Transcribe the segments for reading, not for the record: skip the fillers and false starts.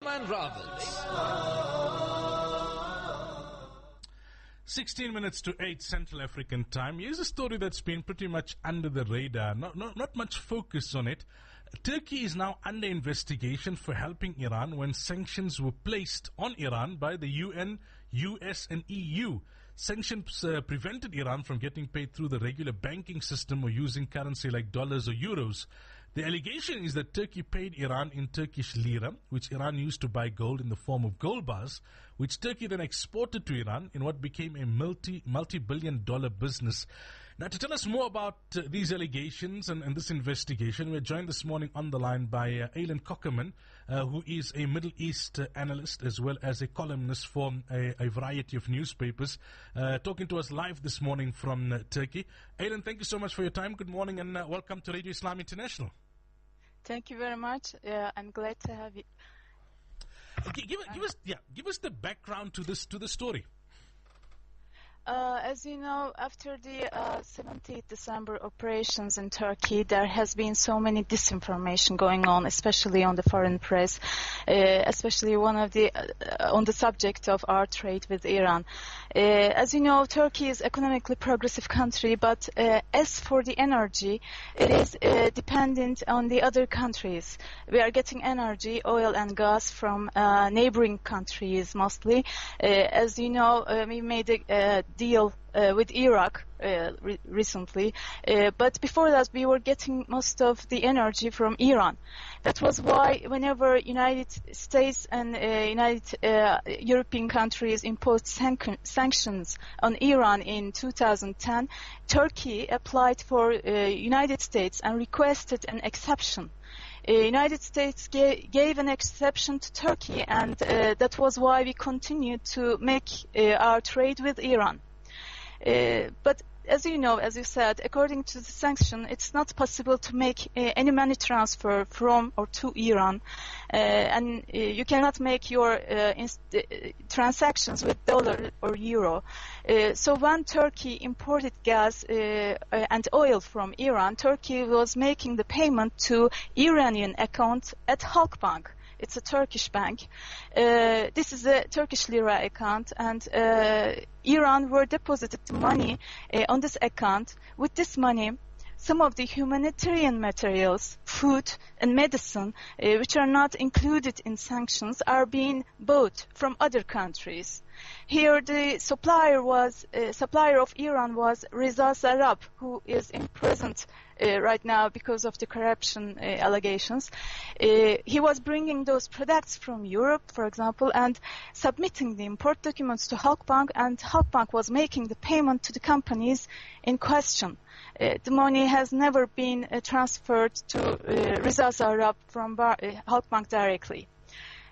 Man Roberts. 16 minutes to 8 Central African time. Here's a story that's been pretty much under the radar. Not much focus on it. Turkey is now under investigation for helping Iran when sanctions were placed on Iran by the UN, US and EU. Sanctions prevented Iran from getting paid through the regular banking system or using currency like dollars or euros. The allegation is that Turkey paid Iran in Turkish lira, which Iran used to buy gold in the form of gold bars, which Turkey then exported to Iran in what became a multi-billion-dollar business. Now, to tell us more about these allegations and this investigation, we're joined this morning on the line by Aylin Kocaman, who is a Middle East analyst as well as a columnist for a variety of newspapers, talking to us live this morning from Turkey. Aylin, thank you so much for your time. Good morning and welcome to Radio Islam International. Thank you very much. I'm glad to have you. Give us the background to the story. As you know, after the 17th December operations in Turkey, there has been so many disinformation going on, especially on the foreign press, especially on the subject of our trade with Iran. As you know, Turkey is economically progressive country, but as for the energy, it is dependent on the other countries. We are getting energy, oil and gas from neighboring countries mostly. As you know, we made a deal with Iraq recently, but before that we were getting most of the energy from Iran. That was why whenever United States and European countries imposed sanctions on Iran in 2010, Turkey applied for United States and requested an exception. United States gave an exception to Turkey, and that was why we continued to make our trade with Iran. But as you know, as you said, according to the sanction, it's not possible to make any money transfer from or to Iran, and you cannot make your transactions with dollar or euro. So when Turkey imported gas and oil from Iran, Turkey was making the payment to Iranian account at Halkbank. It's a Turkish bank. This is a Turkish lira account, and Iran were deposited the money on this account. With this money, some of the humanitarian materials, food and medicine, which are not included in sanctions, are being bought from other countries. Here, the supplier of Iran was Reza Zarrab, who is imprisoned right now because of the corruption allegations. He was bringing those products from Europe, for example, and submitting the import documents to Halkbank, and Halkbank was making the payment to the companies in question. The money has never been transferred to Reza Zarrab from Halkbank directly.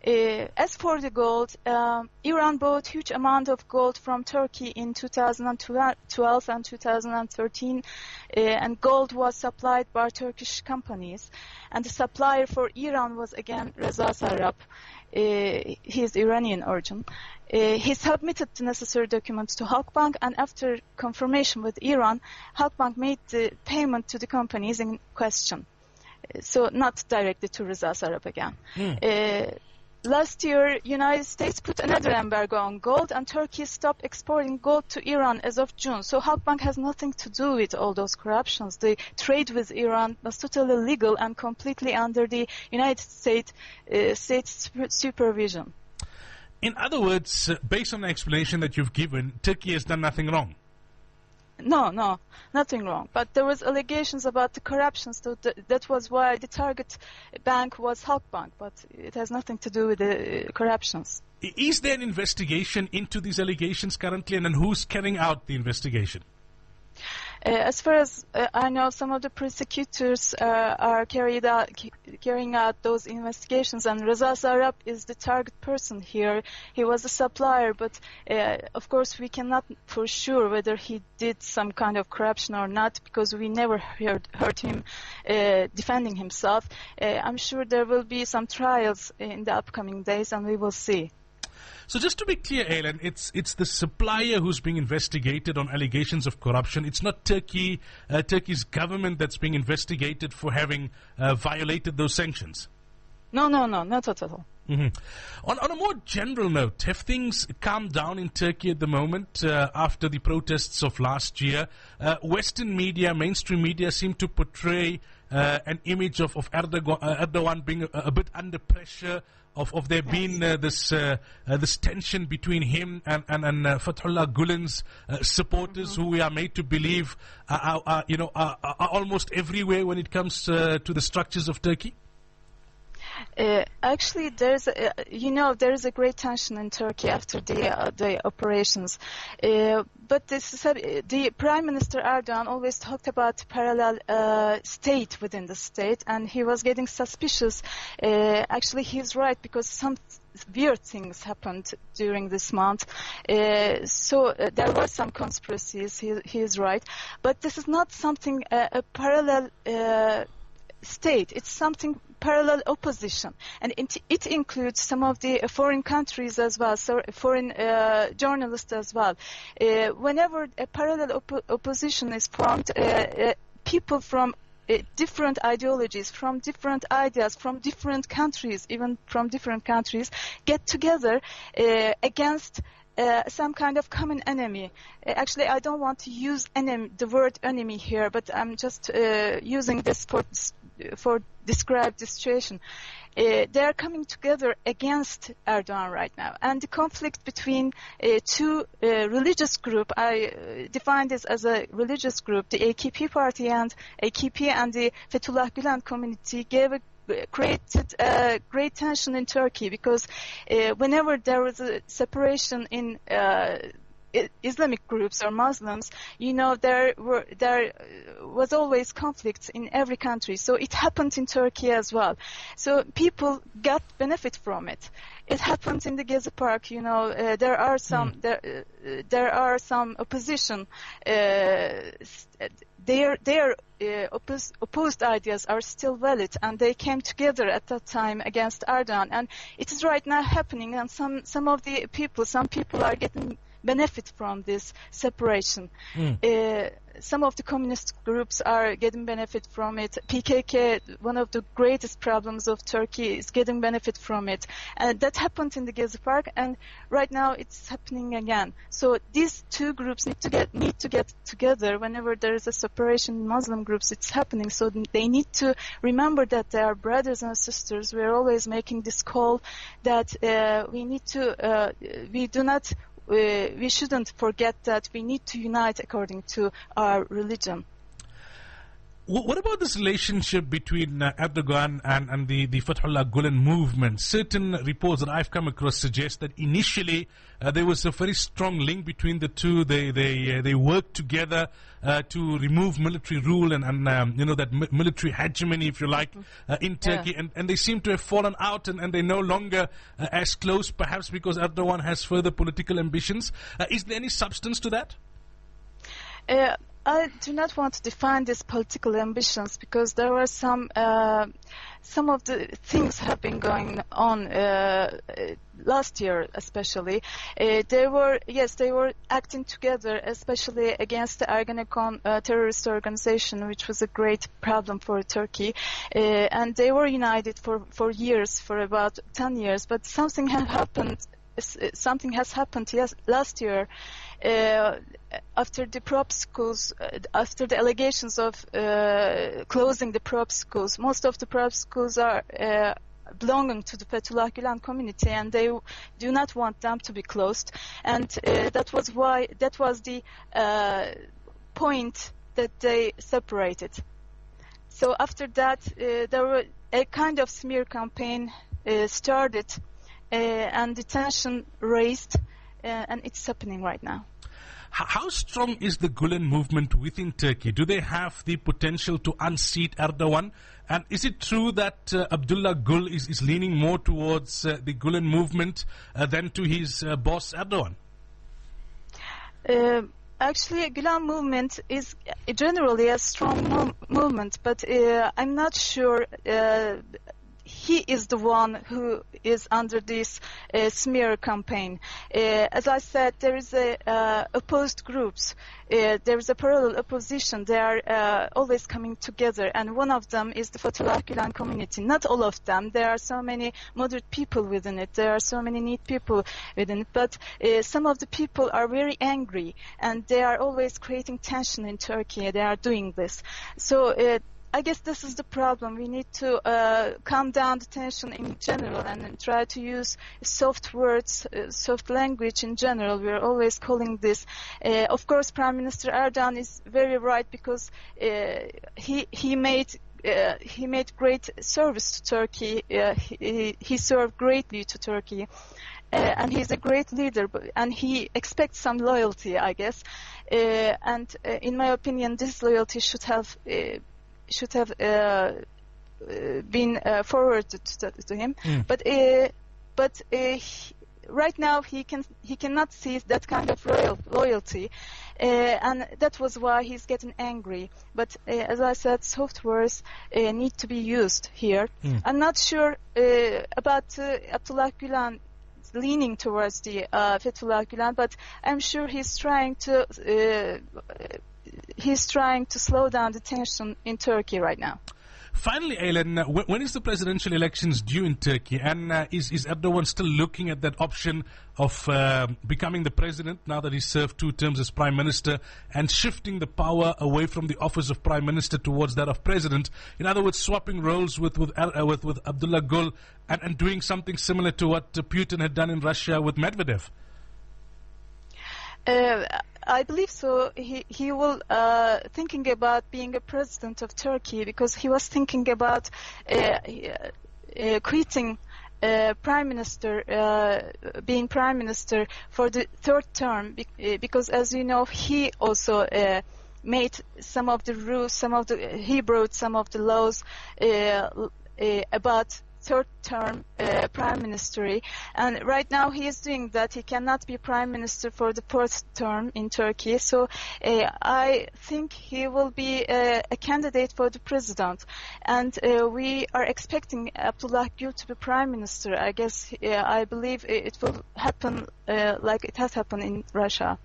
As for the gold, Iran bought huge amount of gold from Turkey in 2012 and 2013, and gold was supplied by Turkish companies. And the supplier for Iran was again Reza Zarrab. He is Iranian origin. He submitted the necessary documents to Halkbank, and after confirmation with Iran, Halkbank made the payment to the companies in question. So not directly to Reza Zarrab again. Last year, United States put another embargo on gold, and Turkey stopped exporting gold to Iran as of June. So Halkbank has nothing to do with all those corruptions. The trade with Iran was totally legal and completely under the United States supervision. In other words, based on the explanation that you've given, Turkey has done nothing wrong. No, nothing wrong. But there was allegations about the corruption, so that was why the target bank was Halkbank, but it has nothing to do with the corruptions. Is there an investigation into these allegations currently, and then who's carrying out the investigation? As far as I know, some of the prosecutors are carrying out those investigations, and Reza Zarrab is the target person here. He was a supplier, but of course we cannot for sure whether he did some kind of corruption or not, because we never heard him defending himself. I'm sure there will be some trials in the upcoming days, and we will see. So just to be clear, Aylin, it's the supplier who's being investigated on allegations of corruption. It's not Turkey's government that's being investigated for having violated those sanctions. No, not at all. Mhm. On a more general note, have things calmed down in Turkey at the moment after the protests of last year? Western media, mainstream media, seem to portray an image of Erdogan being a bit under pressure, of there being this tension between him and Fethullah Gulen's supporters, who we are made to believe are almost everywhere when it comes to the structures of Turkey. Actually, there is a great tension in Turkey after the operations. But the Prime Minister Erdogan always talked about parallel state within the state, and he was getting suspicious. Actually, he's right, because some weird things happened during this month. So there were some conspiracies. He is right, but this is not something a parallel state. It's something parallel opposition, and it includes some of the foreign countries as well, so foreign journalists as well. Whenever a parallel opposition is formed, people from different ideologies, from different ideas, from different countries, even from different countries, get together against some kind of common enemy. Actually, I don't want to use the word enemy here, but I'm just using this for describe the situation. They are coming together against Erdogan right now, and the conflict between two religious groups, I define this as a religious group, the AKP party and AKP and the Fethullah Gülen community, created great tension in Turkey, because whenever there was a separation in Islamic groups or Muslims, there was always conflicts in every country. So it happened in Turkey as well. So people got benefit from it. It happened in the Gezi Park. There are some there are some opposition. Their opposed ideas are still valid, and they came together at that time against Erdogan. And it is right now happening, and some people are getting benefit from this separation. Some of the communist groups are getting benefit from it. PKK, one of the greatest problems of Turkey, is getting benefit from it. And that happened in the Gezi Park, and right now it's happening again. So these two groups need to get together whenever there is a separation in Muslim groups. It's happening. So they need to remember that they are brothers and sisters. We are always making this call that we shouldn't forget that we need to unite according to our religion. What about this relationship between Erdogan and the Fethullah Gulen movement? Certain reports that I've come across suggest that initially there was a very strong link between the two. They worked together to remove military rule and that military hegemony, if you like, in Turkey. Yeah. And they seem to have fallen out, and they're no longer as close, perhaps because Erdogan has further political ambitions. Is there any substance to that? I do not want to define these political ambitions, because there were some of the things have been going on last year, especially. They were acting together, especially against the Ergenekon terrorist organization, which was a great problem for Turkey. And they were united for years, for about 10 years. But something has happened last year. After the prep schools, after the allegations of closing the prep schools, most of the prep schools are belonging to the Fethullah Gülen community, and they do not want them to be closed. And that was the point that they separated. So after that, there were a kind of smear campaign started, and the tension raised, and it's happening right now. How strong is the Gulen movement within Turkey? Do they have the potential to unseat Erdogan? And is it true that Abdullah Gül is leaning more towards the Gulen movement than to his boss Erdogan? Actually, Gülen movement is generally a strong movement, but I'm not sure he is the one who is under this smear campaign. As I said, there is opposed groups. There is a parallel opposition. They are always coming together, and one of them is the Fethullah Gülen community. Not all of them. There are so many moderate people within it. There are so many neat people within it. But some of the people are very angry, and they are always creating tension in Turkey. They are doing this. So I guess this is the problem. We need to calm down the tension in general and try to use soft words, soft language in general. We are always calling this. Of course, Prime Minister Erdogan is very right, because he made great service to Turkey. He served greatly to Turkey. And he's a great leader, and he expects some loyalty, I guess. And in my opinion, this loyalty should have been forwarded to him. But right now he cannot see that kind of loyalty, and that was why he's getting angry. But as I said, soft words need to be used here. I'm not sure about Abdullah Gülen leaning towards the Fethullah Gülen, but I'm sure he's trying to slow down the tension in Turkey right now. Finally, Aylin, when is the presidential elections due in Turkey? And is Erdogan still looking at that option of becoming the president now that he served 2 terms as prime minister, and shifting the power away from the office of prime minister towards that of president? In other words, swapping roles with Abdullah Gül and doing something similar to what Putin had done in Russia with Medvedev? I believe so. He will thinking about being a president of Turkey, because he was thinking about quitting prime minister, being prime minister for the 3rd term, because as you know, he also made some of the rules, he brought some of the laws about 3rd term prime ministry, and right now he is doing that. He cannot be prime minister for the 4th term in Turkey, so I think he will be a candidate for the president, and we are expecting Abdullah Gül to be prime minister. I guess I believe it will happen like it has happened in Russia.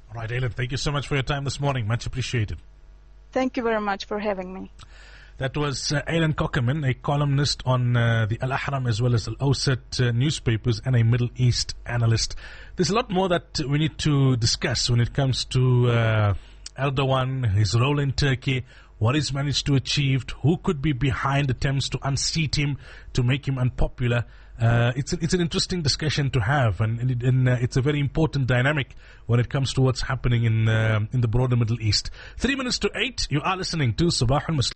All right, Aylin, thank you so much for your time this morning. Much appreciated. Thank you very much for having me. That was Aylin Kocaman, a columnist on the Al Ahram as well as Al Awsat newspapers, and a Middle East analyst. There's a lot more that we need to discuss when it comes to Erdogan, his role in Turkey, what he's managed to achieve, who could be behind attempts to unseat him, to make him unpopular. It's an interesting discussion to have, and it's a very important dynamic when it comes to what's happening in the broader Middle East. 3 minutes to 8, you are listening to Sabah al Muslim.